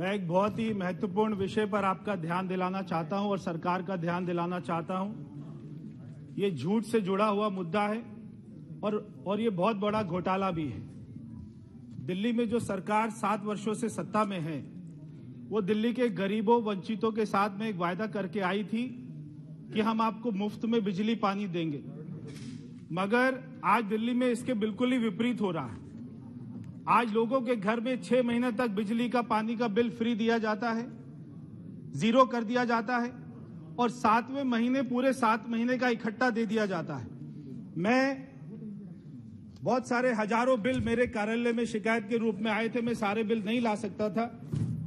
मैं एक बहुत ही महत्वपूर्ण विषय पर आपका ध्यान दिलाना चाहता हूं और सरकार का ध्यान दिलाना चाहता हूं। ये झूठ से जुड़ा हुआ मुद्दा है और ये बहुत बड़ा घोटाला भी है। दिल्ली में जो सरकार 7 वर्षों से सत्ता में है, वो दिल्ली के गरीबों वंचितों के साथ में एक वायदा करके आई थी कि हम आपको मुफ्त में बिजली पानी देंगे, मगर आज दिल्ली में इसके बिल्कुल ही विपरीत हो रहा है। आज लोगों के घर में 6 महीने तक बिजली का पानी का बिल फ्री दिया जाता है, जीरो कर दिया जाता है और 7वें महीने पूरे 7 महीने का इकट्ठा दे दिया जाता है। मैं बहुत सारे हजारों बिल मेरे कार्यालय में शिकायत के रूप में आए थे, मैं सारे बिल नहीं ला सकता था।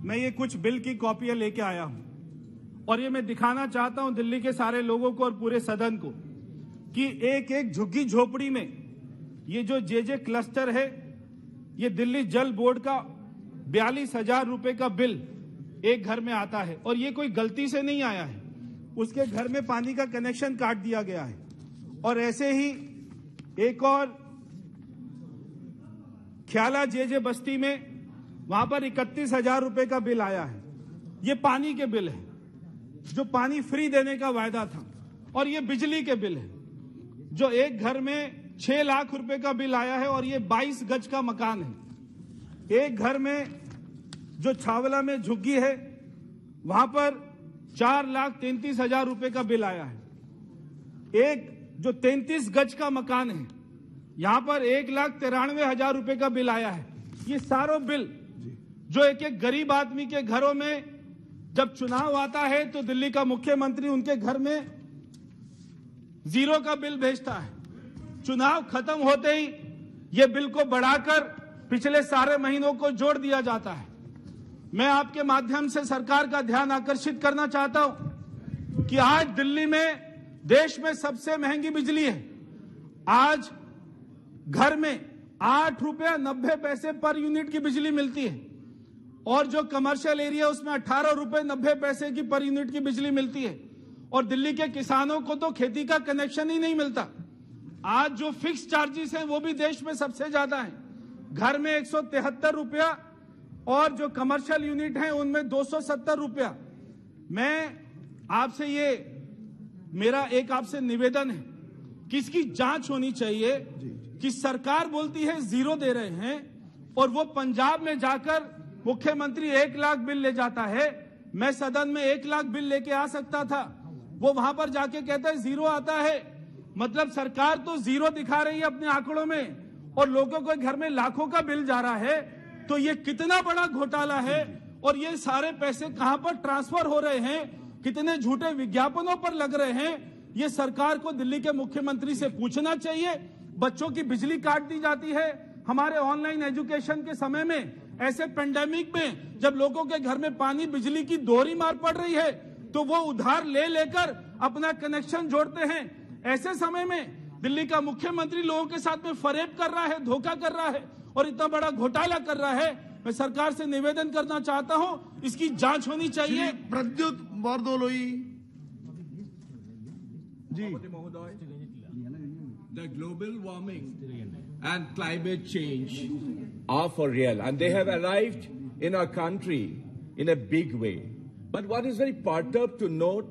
मैं ये कुछ बिल की कॉपियां लेके आया हूं और ये मैं दिखाना चाहता हूं दिल्ली के सारे लोगों को और पूरे सदन को कि एक एक झुग्गी झोपड़ी में ये जो जे क्लस्टर है, ये दिल्ली जल बोर्ड का 42,000 रुपए का बिल एक घर में आता है और ये कोई गलती से नहीं आया है, उसके घर में पानी का कनेक्शन काट दिया गया है। और ऐसे ही एक और ख्याला जे बस्ती में, वहां पर 31,000 रुपए का बिल आया है। ये पानी के बिल है, जो पानी फ्री देने का वायदा था। और ये बिजली के बिल है, जो एक घर में 6 लाख रुपए का बिल आया है और ये 22 गज का मकान है। एक घर में जो छावला में झुग्गी है, वहां पर 4,33,000 रुपए का बिल आया है। एक जो 33 गज का मकान है, यहां पर 1,93,000 रुपए का बिल आया है। ये सारों बिल जो एक एक गरीब आदमी के घरों में जब चुनाव आता है तो दिल्ली का मुख्यमंत्री उनके घर में जीरो का बिल भेजता है। चुनाव खत्म होते ही ये बिल को बढ़ाकर पिछले सारे महीनों को जोड़ दिया जाता है। मैं आपके माध्यम से सरकार का ध्यान आकर्षित करना चाहता हूं कि आज दिल्ली में देश में सबसे महंगी बिजली है। आज घर में 8 रुपया 90 पैसे पर यूनिट की बिजली मिलती है और जो कमर्शियल एरिया उसमें 18 रुपए 90 पैसे की पर यूनिट की बिजली मिलती है। और दिल्ली के किसानों को तो खेती का कनेक्शन ही नहीं मिलता। आज जो फिक्स चार्जेस हैं वो भी देश में सबसे ज्यादा हैं। घर में 173 रुपया और जो कमर्शियल यूनिट हैं उनमें 270 रुपया। मैं आपसे मेरा एक आपसे निवेदन है कि इसकी जांच होनी चाहिए कि सरकार बोलती है जीरो दे रहे हैं और वो पंजाब में जाकर मुख्यमंत्री 1 लाख बिल ले जाता है। मैं सदन में 1 लाख बिल लेके आ सकता था, वो वहां पर जाके कहता है जीरो आता है। मतलब सरकार तो जीरो दिखा रही है अपने आंकड़ों में और लोगों के घर में लाखों का बिल जा रहा है। तो ये कितना बड़ा घोटाला है और ये सारे पैसे कहां पर ट्रांसफर हो रहे हैं, कितने झूठे विज्ञापनों पर लग रहे हैं, ये सरकार को दिल्ली के मुख्यमंत्री से पूछना चाहिए। बच्चों की बिजली काट दी जाती है। हमारे ऑनलाइन एजुकेशन के समय में, ऐसे पेंडेमिक में जब लोगों के घर में पानी बिजली की दोहरी मार पड़ रही है तो वो उधार ले लेकर अपना कनेक्शन जोड़ते हैं। ऐसे समय में दिल्ली का मुख्यमंत्री लोगों के साथ में फरेब कर रहा है, धोखा कर रहा है और इतना बड़ा घोटाला कर रहा है। मैं सरकार से निवेदन करना चाहता हूं, इसकी जांच होनी चाहिए। प्रद्युत बोरदोलोई जी। The global warming and climate change are for real, and they have arrived in our country in a big way. But what is very perturbed to note